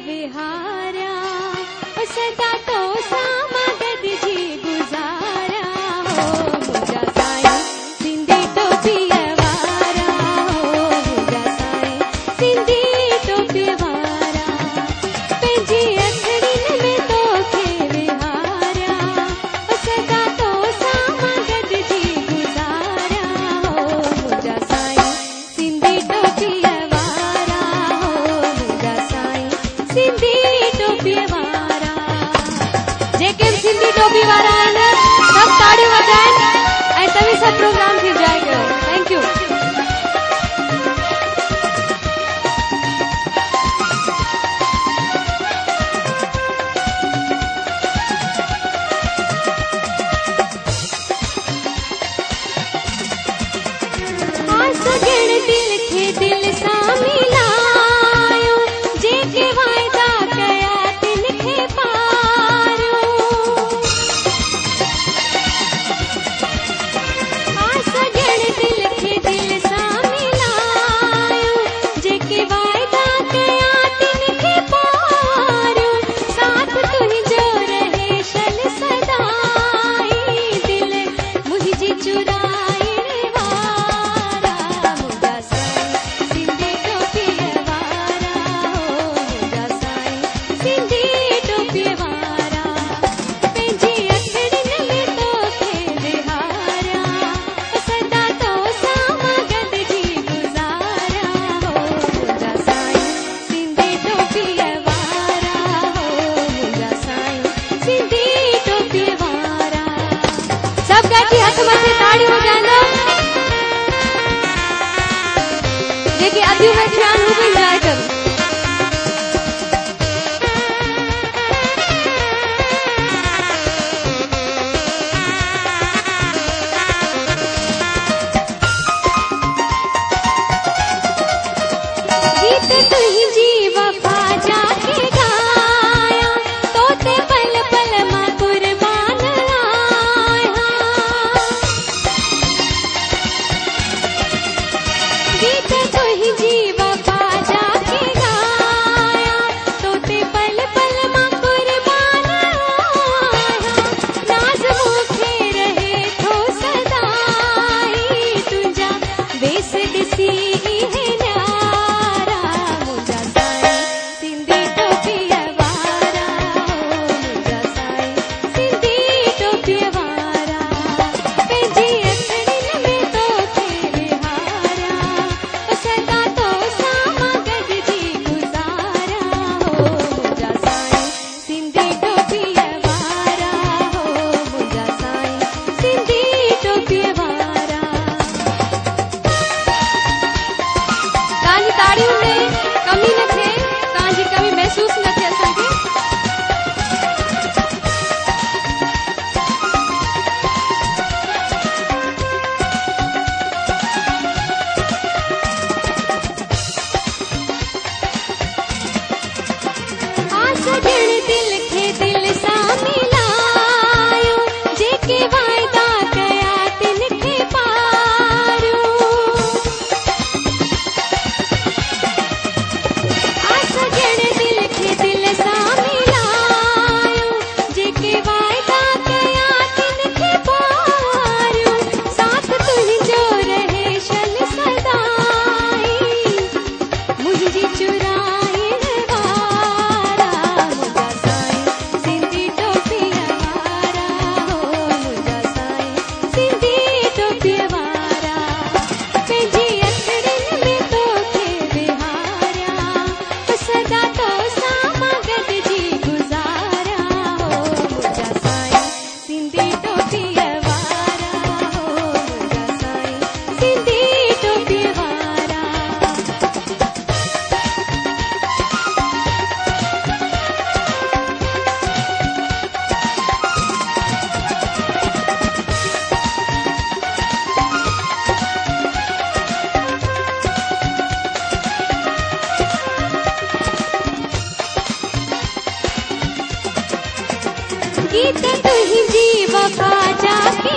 विहारा सदा तो सामगद जी गुजारा हो मुझा साईं सिंधी टोपीअ वारा हो मुझा साईं सिंधी टोपीअ वारा पंहिंजी अखड़ियुनि में तोखे विहारा सदा तो सामगद जी गुजारा हो मुझा साईं सिंधी टोपीअ वारा हो मुझा साईं सिंधी टोपीअ वारा जेके सिंधी टोपी वारा आहिनि सभु ताड़ियूं वॼाइनि ऐं तव्हीं सभु प्रोग्राम खे एंजॉय कयो। Thank you. सजण दिल खे दिल सां मिलायो जेके वाइदा कया तिन खे पारियो सजण दिल खे दिल सां मिलायो जेके वाइदा कया तिन खे पारियो साथ तुंहिंजो रहे शल सदाई दिल मुंहिंजी चुराइण वारा मुझा साईं सिंधी टोपीअ वारा हो मुझा साईं सिंधी टोपीअ वारा पंहिंजी अखड़ियुनि में तोखे विहारा सदा तो सामगद जी गुजारा हो मुझा साईं सिंधी टोपीअ वारा हो मुझा साईं सिंधी टोपीअ वारा सभु गॾिजी हथ मथे ताड़ियूं वॼाईंदो जेके अदियूं वेठियूं आहिनि हू बि एंजॉय कनि। गीत तुंहिंजी वफ़ा जाके गाया तोते पल पल मां कुर्बान आहियां गीत तुंहिंजी वफ़ा जाके गाया तोते पल पल मां कुर्बान आहियां नाज़ मूंखे रहे थो सदाई तुंहिंजा वेस ॾिसी इहे न्यारा मुझा साईं सिंधी टोपीअ वारा हो मुझा साईं सिंधी टोपीअ वारा पंहिंजी अखड़ियुनि में तोखे विहारा सदा तो सामगद जी गुजारा हो मुझा साईं सिंधी टोपीअ वारा हो मुझा साईं सिंधी टोपीअ वारा तव्हांजी ताड़ियुनि में कमी न थिए तव्हांजी कमी महसूस न थिए असांखे सजण दिल खे दिल सां मिलायो जेके वाइदा कया तिन खे पारियो सजण दिल खे दिल सां मिलायो जेके वाइदा कया तिन खे पारियो साथ तुंहिंजो रहे शल सदाई मुंहिंजी चुराइण वारा मुझा साईं सिंधी टोपीअ वारा हो मुझा साईं सिंधी टोपीअ वारा पंहिंजी अखड़ियुनि में तोखे विहारा सदा तो सामगद जी गुजारा हो मुझा साईं सिंधी टोपीअ वारा हो मुझा साईं सिंधी टोपीअ वारा गीत तुंहिंजी वफ़ा जाके